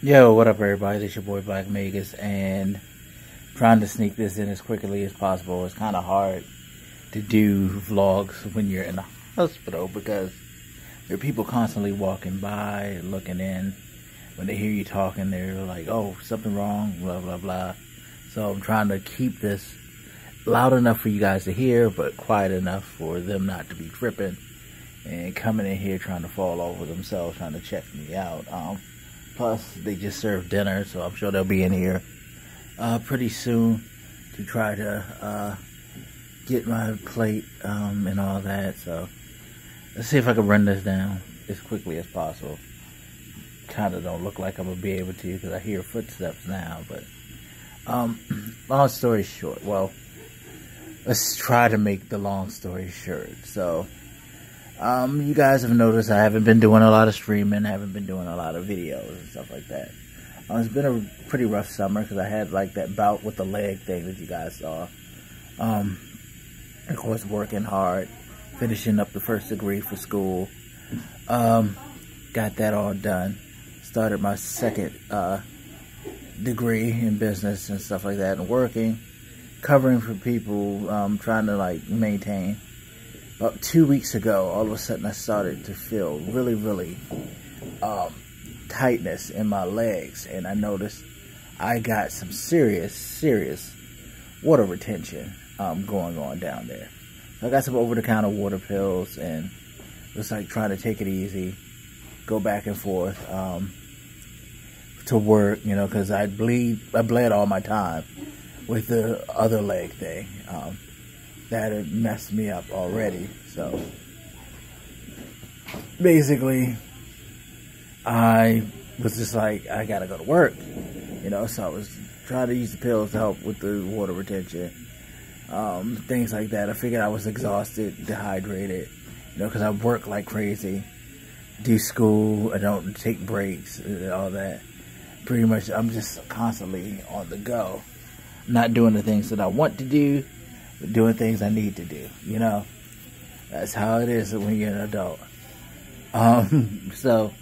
Yo, what up, everybody? This your boy Black Magus, and trying to sneak this in as quickly as possible. It's kind of hard to do vlogs when you're in the hospital because there are people constantly walking by, looking in. When they hear you talking, they're like, "Oh, something wrong," blah blah blah. So I'm trying to keep this loud enough for you guys to hear, but quiet enough for them not to be tripping and coming in here trying to fall over themselves, trying to check me out. Plus, they just served dinner, so I'm sure they'll be in here pretty soon to try to get my plate and all that. So let's see if I can run this down as quickly as possible. Kind of don't look like I'm gonna be able to because I hear footsteps now. But long story short, well, let's try to make the long story short. So you guys have noticed I haven't been doing a lot of streaming, I haven't been doing a lot of videos and stuff like that. It's been a pretty rough summer because I had like that bout with the leg thing that you guys saw. Of course, working hard, finishing up the first degree for school. Got that all done. Started my second degree in business and stuff like that, and working, covering for people, trying to like maintain. About 2 weeks ago, all of a sudden I started to feel really tightness in my legs, and I noticed I got some serious water retention going on down there. So I got some over-the-counter water pills, and just like trying to take it easy, go back and forth to work, you know, because I bled all my time with the other leg thing. That had messed me up already. So basically I was just like, I gotta go to work, you know. So I was trying to use the pills to help with the water retention, things like that. I figured I was exhausted, dehydrated, you know, because I work like crazy, do school, I don't take breaks and all that. Pretty much I'm just constantly on the go, not doing the things that I want to do, but doing things I need to do, you know. That's how it is when you're an adult. So,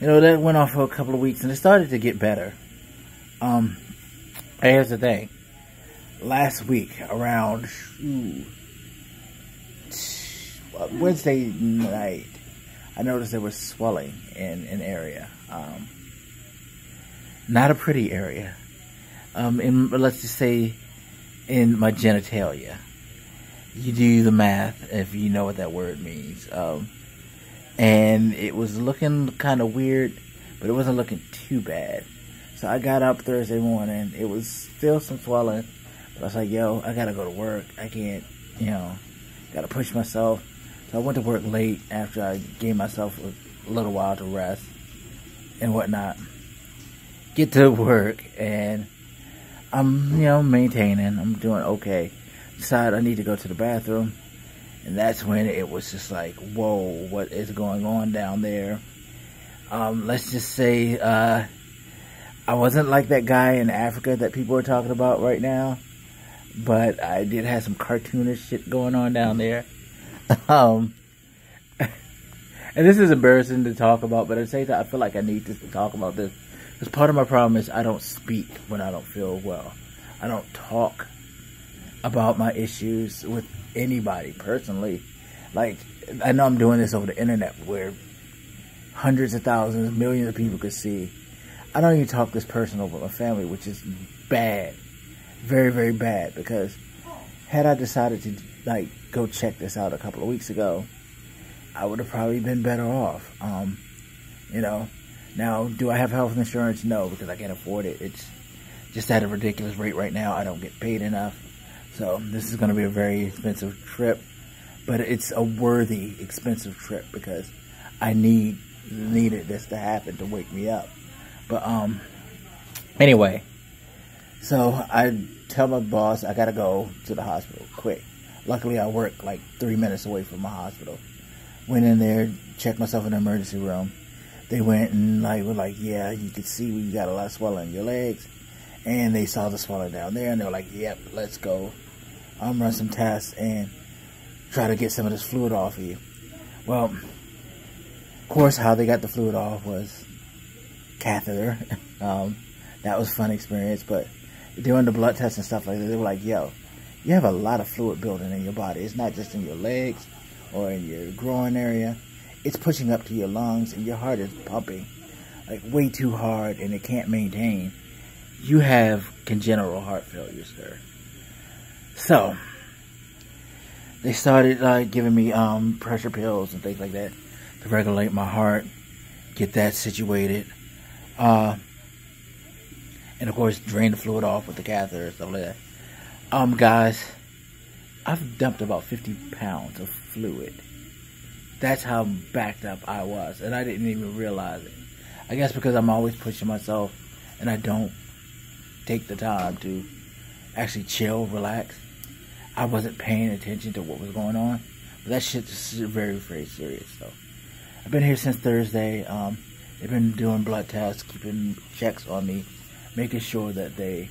you know, that went on for a couple of weeks, and it started to get better. Here's the thing. Last week, around Wednesday night, I noticed there was swelling in an area. Not a pretty area. Let's just say in my genitalia. You do the math if you know what that word means. And it was looking kind of weird, but it wasn't looking too bad. So I got up Thursday morning. It was still some swelling, but I was like, yo, I gotta go to work. I can't, you know, gotta push myself. So I went to work late after I gave myself a little while to rest and whatnot. Get to work, and I'm, you know, maintaining. I'm doing okay. Decide I need to go to the bathroom, and that's when it was just like, whoa, what is going on down there? Let's just say I wasn't like that guy in Africa that people are talking about right now, but I did have some cartoonish shit going on down there. And this is embarrassing to talk about, but at the same time I feel like I need to talk about this. Because part of my problem is I don't speak when I don't feel well. I don't talk about my issues with anybody personally. Like, I know I'm doing this over the internet where hundreds of thousands, millions of people could see. I don't even talk this personal with my family, which is bad. Very bad. Because had I decided to, like, go check this out a couple of weeks ago, I would have probably been better off. You know. Now, do I have health insurance? No, because I can't afford it. It's just at a ridiculous rate right now. I don't get paid enough. So this is going to be a very expensive trip. But it's a worthy, expensive trip because I needed this to happen to wake me up. But anyway, so I tell my boss I got to go to the hospital quick. Luckily, I work like 3 minutes away from my hospital. Went in there, checked myself in the emergency room. They went and were like, yeah, you could see you got a lot of swelling in your legs. And they saw the swelling down there, and they were like, yep, let's go. Run some tests and try to get some of this fluid off of you. Well, of course, how they got the fluid off was catheter. That was a fun experience, but during the blood tests and stuff like that, they were like, yo, you have a lot of fluid building in your body. It's not just in your legs or in your groin area. It's pushing up to your lungs, and your heart is pumping like way too hard, and it can't maintain. You have congenital heart failure, sir. So they started giving me pressure pills and things like that to regulate my heart, get that situated, and of course drain the fluid off with the catheter and stuff like that. Guys, I've dumped about 50 pounds of fluid. That's how backed up I was, and I didn't even realize it. I guess because I'm always pushing myself, and I don't take the time to actually chill, relax. I wasn't paying attention to what was going on, but that shit is very, very serious. So I've been here since Thursday. They've been doing blood tests, keeping checks on me, making sure that they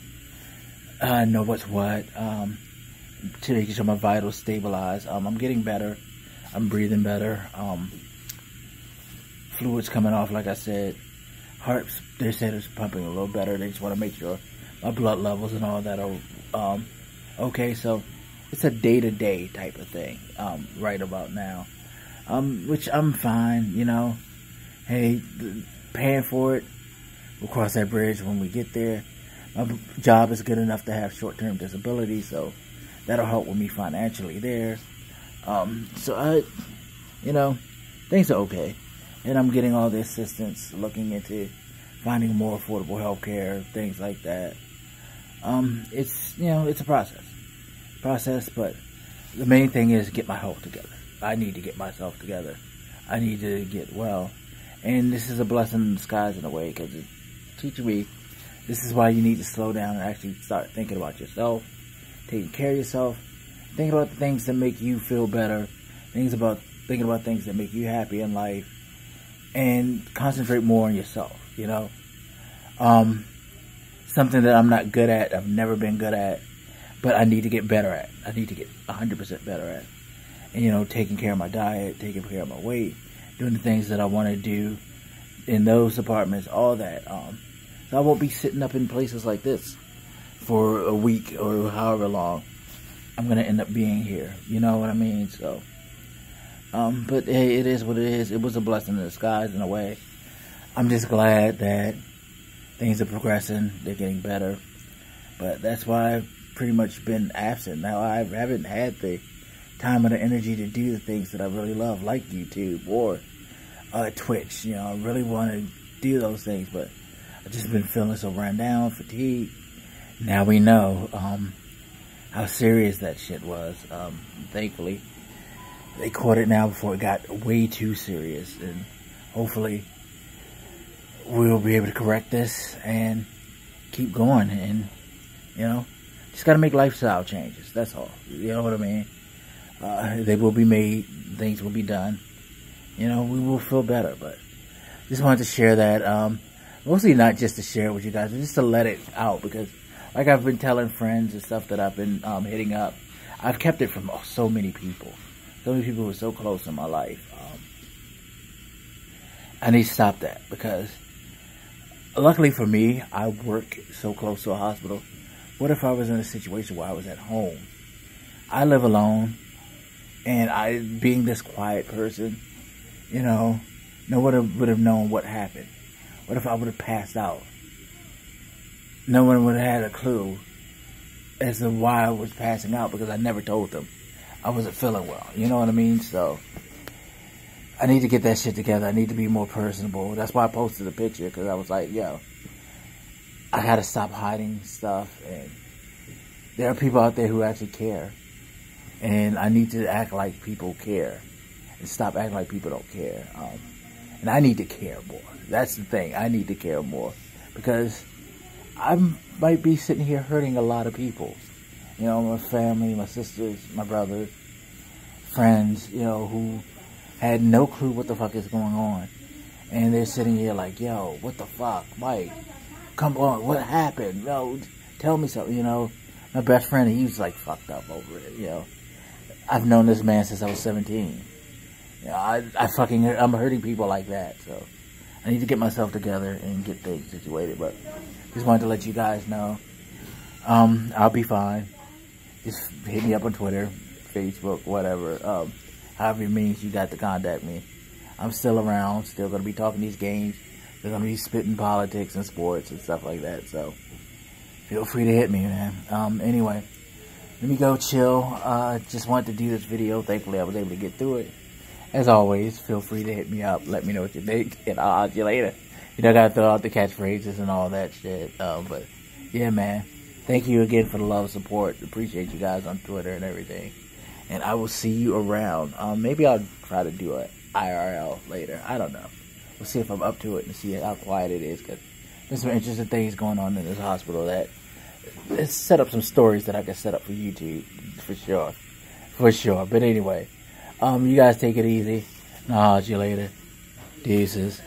know what's what, to make sure my vitals stabilize. I'm getting better. I'm breathing better. Fluids coming off, like I said. Hearts, they said it's pumping a little better. They just want to make sure my blood levels and all that are okay. So it's a day-to-day type of thing right about now, which I'm fine, you know. Hey, paying for it, we'll cross that bridge when we get there. My job is good enough to have short-term disability, so that'll help with me financially there. So you know, things are okay. And I'm getting all the assistance, looking into finding more affordable health care, things like that. It's, you know, it's a process, but the main thing is get my health together. I need to get myself together. I need to get well. And this is a blessing in disguise in a way, because it's teaching me this is why you need to slow down and actually start thinking about yourself, taking care of yourself, thinking about the things that make you feel better, thinking about things that make you happy in life, and concentrate more on yourself, you know. Something that I'm not good at, I've never been good at, but I need to get better at. I need to get 100% better at. And, you know, taking care of my diet, taking care of my weight, doing the things that I want to do in those departments, all that. So I won't be sitting up in places like this for a week or however long I'm going to end up being here. You know what I mean? So, but hey, it is what it is. It was a blessing in disguise in a way. I'm just glad that things are progressing. They're getting better. But that's why I've pretty much been absent. Now, I haven't had the time or the energy to do the things that I really love, like YouTube or Twitch. You know, I really want to do those things, but I've just been feeling so run down, fatigued. Now we know how serious that shit was. Thankfully, they caught it now before it got way too serious, and hopefully we'll be able to correct this and keep going. And, you know, just got to make lifestyle changes. That's all. You know what I mean? They will be made. Things will be done. You know, we will feel better. But just wanted to share that. Mostly not just to share it with you guys, but just to let it out. Because, like I've been telling friends and stuff that I've been hitting up, I've kept it from so many people. So many people who are so close in my life. I need to stop that. Because, luckily for me, I work so close to a hospital. What if I was in a situation where I was at home? I live alone. And being this quiet person, you know, no one would have known what happened. What if I would have passed out? No one would have had a clue as to why I was passing out, because I never told them I wasn't feeling well. You know what I mean? So I need to get that shit together. I need to be more personable. That's why I posted a picture, because I was like, yo, I gotta stop hiding stuff. And there are people out there who actually care. And I need to act like people care and stop acting like people don't care. And I need to care more. That's the thing. I need to care more, because I might be sitting here hurting a lot of people. You know, my family, my sisters, my brothers, friends, you know, who had no clue what the fuck is going on. And they're sitting here like, yo, what the fuck, Mike? Come on, what happened? Yo, tell me something, you know. My best friend, he was like fucked up over it, you know. I've known this man since I was 17. You know, I'm hurting people like that, so I need to get myself together and get things situated. But just wanted to let you guys know, I'll be fine. Just hit me up on Twitter, Facebook, whatever. However means you got to contact me. I'm still around, still going to be talking these games. They're going to be spitting politics and sports and stuff like that. So feel free to hit me, man. Anyway, let me go chill. Just wanted to do this video. Thankfully, I was able to get through it. As always, feel free to hit me up. Let me know what you think, and I'll see you later. You know, I got to throw out the catchphrases and all that shit. But, yeah, man. Thank you again for the love and support. Appreciate you guys on Twitter and everything. And I will see you around. Maybe I'll try to do an IRL later. I don't know. We'll see if I'm up to it and see how quiet it is. Because there's some interesting things going on in this hospital that... Let's set up some stories that I can set up for YouTube. For sure. For sure. But anyway... you guys take it easy. And I'll see you later. Deuces.